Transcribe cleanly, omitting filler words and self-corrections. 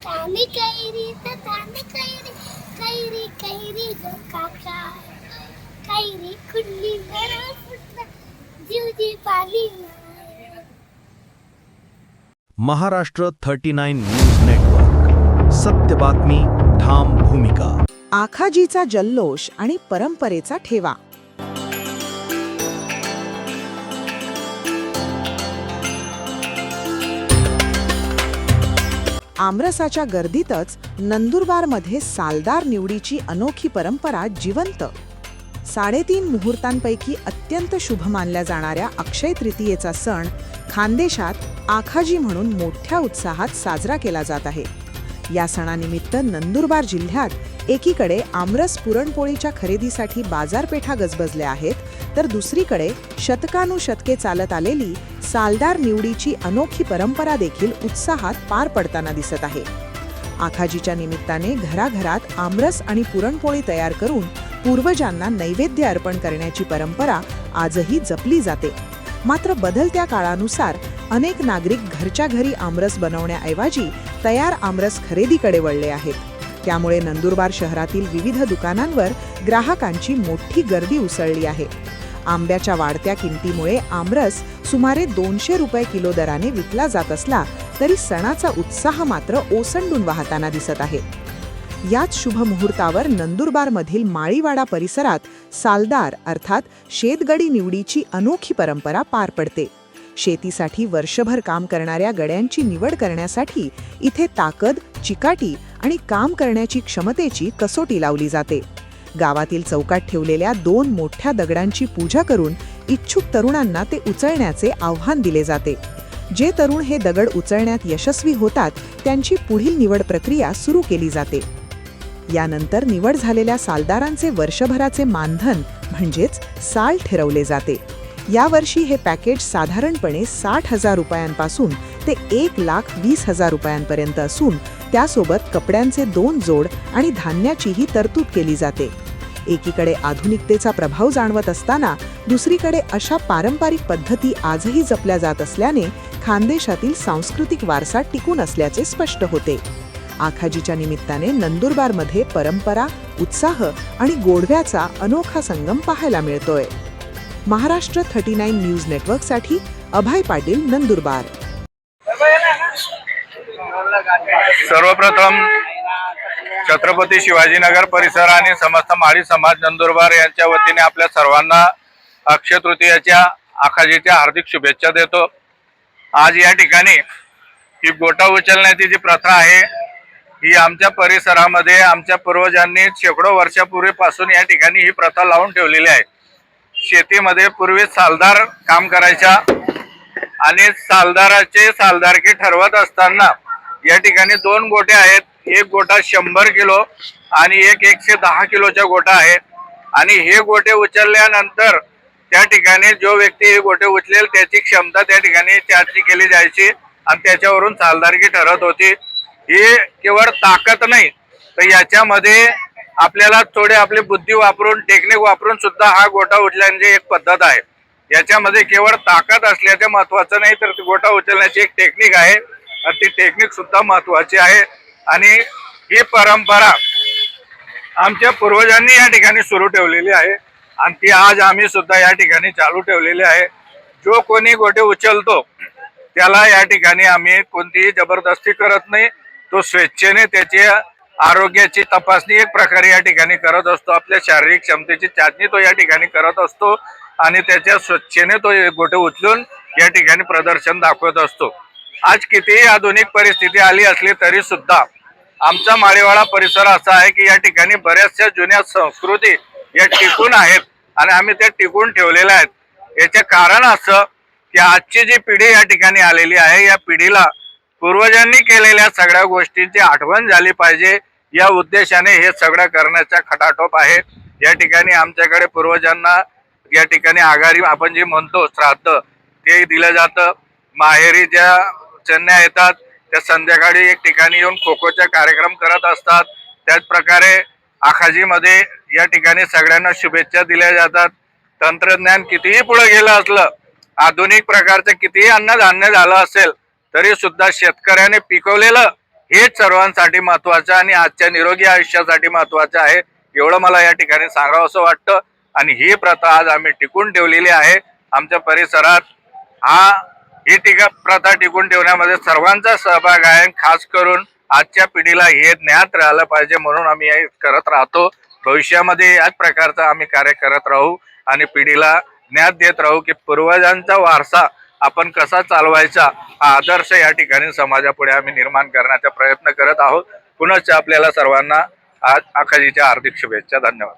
ताने कैरी तर ताने कैरी कैरी कैरी ग काका कैरी खुडली जरा फुटला जीवजी पाली महाराष्ट्र 39 न्यूज नेटवर्क, सत्य बातमी, ठाम भूमिका. आखाजीचा जल्लोष आणि परंपरेचा ठेवा. आमरसाच्या गर्दीतच नंदुरबारमध्ये सालदार निवडीची अनोखी परंपरा जिवंत. 3.5 मुहूर्तांपैकी अत्यंत शुभ मानल्या जाणाऱ्या अक्षय तृतीयेचा सण खानदेशात आखाजी म्हणून मोठ्या उत्साहात साजरा केला जात आहे. या सणानिमित्त नंदुरबार जिल्ह्यात एकीकडे आमरस पुरणपोळीच्या खरेदीसाठी बाजारपेठा गजबजल्या आहेत, तर दुसरीकडे शतकानुशतके चालत आलेली सालदार निवडीची अनोखी परंपरा देखील उत्साहात पार पडताना दिसत आहे. आखाजीच्या निमित्ताने घराघरात आमरस आणि पुरणपोळी तयार करून पूर्वजांना नैवेद्य अर्पण करण्याची परंपरा आजही जपली जाते. मात्र बदलत्या काळानुसार अनेक नागरिक घरच्या घरी आमरस बनवण्याऐवजी तयार आमरस खरेदीकडे वळले आहेत. त्यामुळे नंदुरबार शहरातील विविध दुकानांवर ग्राहकांची मोठी गर्दी उसळली आहे. आंब्याच्या वाढत्या किमतीमुळे आमरस सुमारे 200 रुपये किलो दराने विकला जात असला तरी सणाचा उत्साह मात्र ओसंडून वाहताना दिसत आहे. याच शुभ मुहूर्तावर नंदुरबारमधील माळीवाडा परिसरात सालदार अर्थात शेतगडी निवडीची अनोखी परंपरा पार पडते. शेतीसाठी वर्षभर काम करणाऱ्या गड्यांची निवड करण्यासाठी इथे ताकद, चिकाटी आणि काम करण्याची क्षमतेची कसोटी लावली जाते. गावातील चौकात ठेवलेल्या 2 मोठ्या दगडांची पूजा करून इच्छुक तरुणांना ते उचलण्याचे आव्हान दिले जाते. जे तरुण हे दगड उचलण्यात यशस्वी होतात त्यांची पुढील निवड प्रक्रिया सुरू केली जाते. यानंतर निवड झालेल्या सालदारांचे वर्षभराचे मानधन म्हणजेच साल ठरवले जाते. यावर्षी हे पॅकेज साधारणपणे 60,000 रुपयांपासून ते 1,20,000 रुपयांपर्यंत असून त्यासोबत कपड्यांचे 2 जोड आणि धान्याचीही तरतूद केली जाते. एकीकडे आधुनिकतेचा प्रभाव जाणवत असताना दुसरीकडे अशा पारंपरिक पद्धती आजही जपल्या जात असल्याने खानदेशातील सांस्कृतिक वारसा टिकून असल्याचे स्पष्ट होते. आखाजीच्या निमित्ताने नंदुरबारमध्ये परंपरा, उत्साह आणि गोडव्याचा अनोखा संगम पाहायला मिळतोय. महाराष्ट्र 39 न्यूज नेटवर्कसाठी अभय पाटील, नंदुरबार. सर्वप्रथम छत्रपती शिवाजीनगर परिसर आणि समस्त माळी समाज नंदुरबार यांच्या वतीने आपल्या सर्वांना अक्षय तृतीयेच्या आखाजीच्या हार्दिक शुभेच्छा देतो. आज या ठिकाणी ही गोटा उचलण्याची जी प्रथा आहे ही आमच्या परिसरामध्ये आमच्या पूर्वजांनी शेकडो वर्षापूर्वीपासून या ठिकाणी ही प्रथा लावून ठेवलेली आहे. शेतीमध्ये पूर्वी सालदार काम करायच्या आणि सालदाराचे सालदारकी ठरवत असताना या ठिकाणी 2 गोटे आहेत. एक गोटा 100 किलो आणि एक 110 किलोचा गोटा आहे. आणि हे गोटे उचलल्यानंतर त्या ठिकाणी जो व्यक्ती हे गोटे उचलेल त्याची क्षमता त्या ठिकाणी चाचणी केली जायची आणि त्याच्यावरून सालदारकी ठरत होती. ही केवळ ताकद नाही तर याच्यामध्ये आपल्याला थोडे आपली बुद्धी वापरून, टेक्निक वापरून सुद्धा हा गोटा उचलण्याची एक पद्धत आहे. याच्यामध्ये केवळ ताकद असल्याचे महत्वाचं नाही तर गोटा उचलण्याची एक टेक्निक आहे आणि ती टेक्निक सुद्धा महत्वाची आहे. आणि ही परंपरा आमच्या पूर्वजांनी या ठिकाणी सुरू ठेवलेली आहे आणि ती आज आम्ही सुद्धा या ठिकाणी चालू ठेवलेली आहे. जो कोणी गोटे उचलतो त्याला या ठिकाणी आम्ही कोणतीही जबरदस्ती करत नाही. तो स्वेच्छेने त्याची आरोग्याची तपासणी एक प्रकारे या ठिकाणी करत असतो. आपल्या शारीरिक क्षमतेची चाचणी तो या ठिकाणी करत असतो आणि त्याच्या स्वच्छेने तो गोटे उचलून या ठिकाणी प्रदर्शन दाखवत असतो. आज कितीही आधुनिक परिस्थिती आली असली तरी सुद्धा आमचा माळीवाडा परिसर असा आहे की या ठिकाणी बऱ्याचशा जुन्या संस्कृती या टिकून आहेत आणि आम्ही त्या टिकून ठेवलेल्या आहेत. याचे कारण असं की आजची जी पिढी या ठिकाणी आलेली आहे या पिढीला पूर्वजांनी केलेल्या सगळ्या गोष्टींची आठवण झाली पाहिजे या उद्देशाने हे सगळं करण्याचा खटाटोप आहे. या ठिकाणी आमच्याकडे पूर्वजांना या ठिकाणी आघारी आपण जे म्हणतो श्राद्ध ते दिलं जातं. माहेरी ज्या चन्या येतात त्या संध्याकाळी एक ठिकाणी येऊन खो खोचा कार्यक्रम करत असतात. त्याच प्रकारे आखाजीमध्ये या ठिकाणी सगळ्यांना शुभेच्छा दिल्या जातात. तंत्रज्ञान कितीही पुढे गेलं असलं, आधुनिक प्रकारचं कितीही अन्नधान्य झालं असेल तरी सुद्धा शेतकऱ्याने पिकवलेलं हेच सर्वांसाठी महत्वाचं आणि आजच्या निरोगी आयुष्यासाठी महत्वाचं आहे, एवढं मला या ठिकाणी सांगावं असं वाटतं. आणि ही प्रथा आज आम्ही टिकून ठेवलेली आहे आमच्या परिसरात. ही प्रथा टिकून ठेवण्यामध्ये सर्वांचा सहभाग आहे. खास करून आजच्या पिढीला हे ज्ञात राहिलं पाहिजे म्हणून आम्ही हे करत राहतो. भविष्यामध्ये याच प्रकारचं आम्ही कार्य करत राहू आणि पिढीला ज्ञात देत राहू की पूर्वजांचा वारसा आपण कसा चालवायचा हा आदर्श या ठिकाणी समाजापुढे आम्ही निर्माण करण्याचा प्रयत्न करत आहोत. पुनश्च आपल्याला सर्वांना आज आखाजीच्या हार्दिक शुभेच्छा. धन्यवाद.